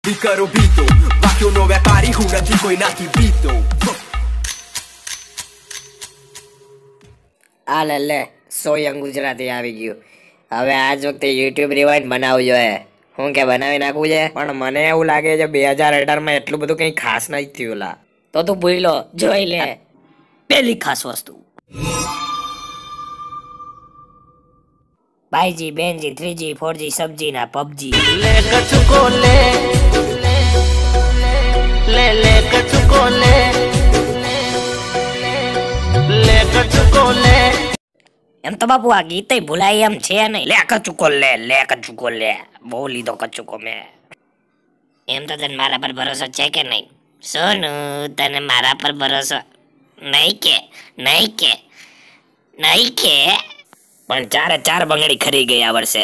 Bicaro bito, વાક્યોનો વેપારી હું નથી કોઈનાથી બીતો. આ લે સોયંગ ગુજરાતી આવી ગયું. હવે આજ વખતે યુટ્યુબ રિવાઇન્ડ બનાવવું જોઈએ. હું કે બનાવી નાખવું છે, પણ મને એવું લાગે છે 2018 એટલું બધું કંઈ ખાસ નથી થયું. લા તો તું ભૂલો જોઈ લે પેલી ખાસ વસ્તુ. ભાઈજી બેનજી 3G 4G સબ્જી ના પબજી ले कचुको ले ले ले कचुको ले ले कचुको ले. એમ તો બાપુ આ ગીતે ભૂલાય એમ છે નહીં. લે કચુકો લે બહુ લીધો કચુકો મેં. એમ તો તને મારા પર ભરોસો છે કે નહીં સોનું? તને મારા પર ભરોસો નહીં કે પણ 4 બંગડી ખરી ગઈ આ વર્ષે.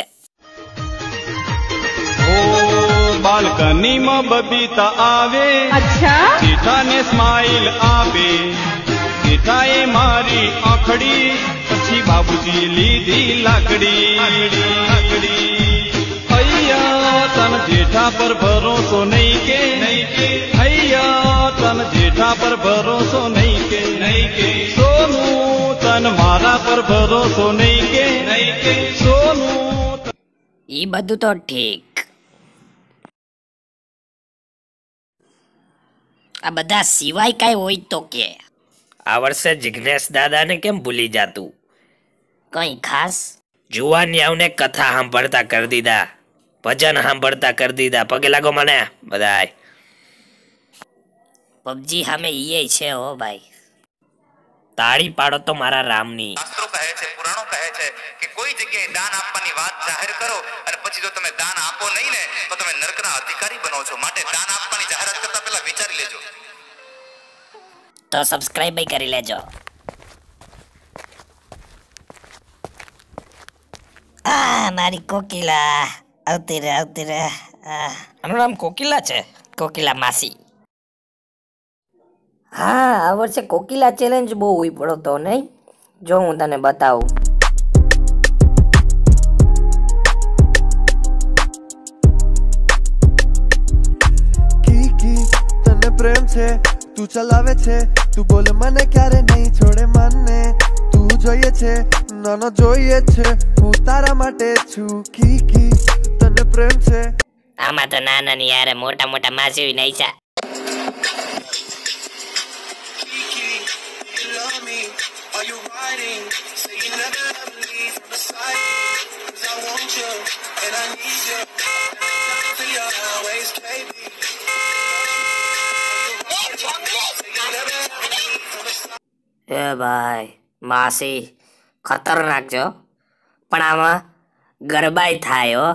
બાલ્કની માં બબીતા આવે, અચ્છા, જેઠાને સ્માઈલ આપે. જેઠાએ મારી આંખડી, પછી બાબુજી લીધી લાકડી. હૈયા તન જેઠા પર ભરોસો નહીં કે હૈયા તન જેઠા પર ભરોસો નહીં કે સોનું તન મારા પર ભરોસો નહીં કે સોનું. ઈ બધું તો ઠીક, આ બધા સિવાય કઈ હોય તો કે. આ વર્ષે જિગ્નેશ દાદાને કેમ ભૂલી જાતું? કઈ ખાસ? જુવાનિયાઓને કથા સાંભળતા કરી દીધા, ભજન સાંભળતા કરી દીધા. પગે લાગો મને બધાય. પબજી સામે ઈએ છે હો ભાઈ. તાળી પાડો તો મારા રામની. શાસ્ત્રો કહે છે, પુરાણો કહે છે કે કોઈ જગ્યાએ દાન આપવાની વાત જાહેર કરો અને પછી જો તમે દાન આપો નહીં ને તો તમે નરકના અધિકારી બનો છો. માટે દાન આપવાની જાહેરાત કરતા પહેલા વિચારી લેજો. તો સબસ્ક્રાઇબ કરી લેજો. મારી કોકિલા આવતી રે. આનું નામ કોકિલા છે? કોકિલા માસી. હા, આ વર્ષે કોકિલા ચેલેન્જ બહુ પડ્યો તો નહીં? જો હું તને બતાવું. કીકી તને પ્રેમ છે, તું ચલાવે છે, તું બોલે મને ક્યારે નહીં છોડે મને. તું જોઈએ છે, નાનો જોઈએ છે, હું તારા માટે છું. કીકી તને પ્રેમ છે. આમાં તો નાના ની યાર મોટા મોટા માસી નહીં છે. એ ભાઈ માસી ખતરનાક છો, પણ આમાં ગરબાઈ થાય હો.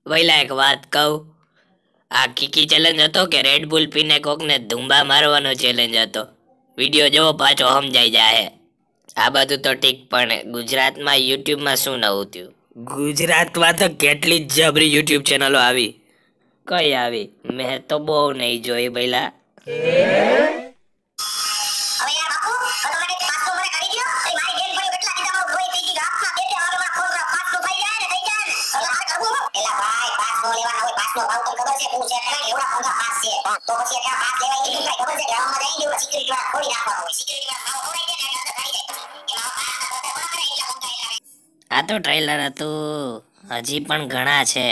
વૈલા એક વાત કહું, આ કીકી ચેલેન્જ હતો કે રેડ બુલ પીને કોકને ધુંબા મારવાનો ચેલેન્જ હતો? વિડીયો જોવો પાછો સમજાઈ જાય. આ બધું તો ઠીક, પણ ગુજરાતમાં યુટ્યુબમાં શું નવું થયું? ગુજરાતમાં તો કેટલી જબરી યુટ્યુબ ચેનલો આવી. કઈ આવી? મેં તો બહુ નહીં જોઈ ભઈલા. આ તો ટ્રેલર હતું, હજી પણ ઘણા છે.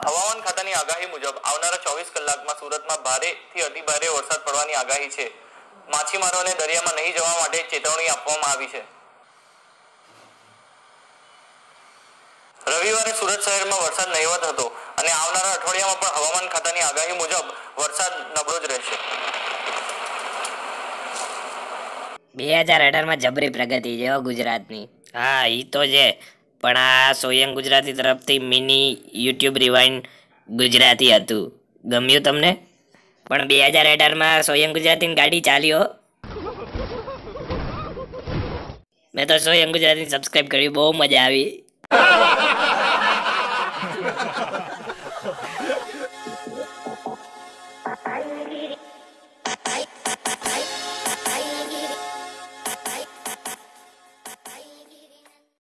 હવામાન ખાતાની આગાહી મુજબ આવનારા 24 કલાકમાં સુરતમાં ભારેથી અતિ ભારે વરસાદ પડવાની આગાહી છે. માછીમારોને દરિયામાં નહીં જવા માટે ચેતવણી આપવામાં આવી છે. રવિવારે સુરત શહેરમાં વરસાદ નહીવત હતો અને આવનારા અઠવાડિયામાં પણ હવામાન ખાતાની આગાહી મુજબ વરસાદ નબળો જ રહેશે. 2018માં જબરી પ્રગતિ છે ગુજરાતની. હા એ તો છે, પણ આ સોયમ ગુજરાતી તરફથી મિની યુટ્યુબ રિવાઇન્ડ ગુજરાતી હતું. ગમ્યું તમને? પણ 2018માં સોયમ ગુજરાતીની ગાડી ચાલ્યો. મેં તો સોયમ ગુજરાતી સબસ્ક્રાઇબ કર્યું, બહુ મજા આવી.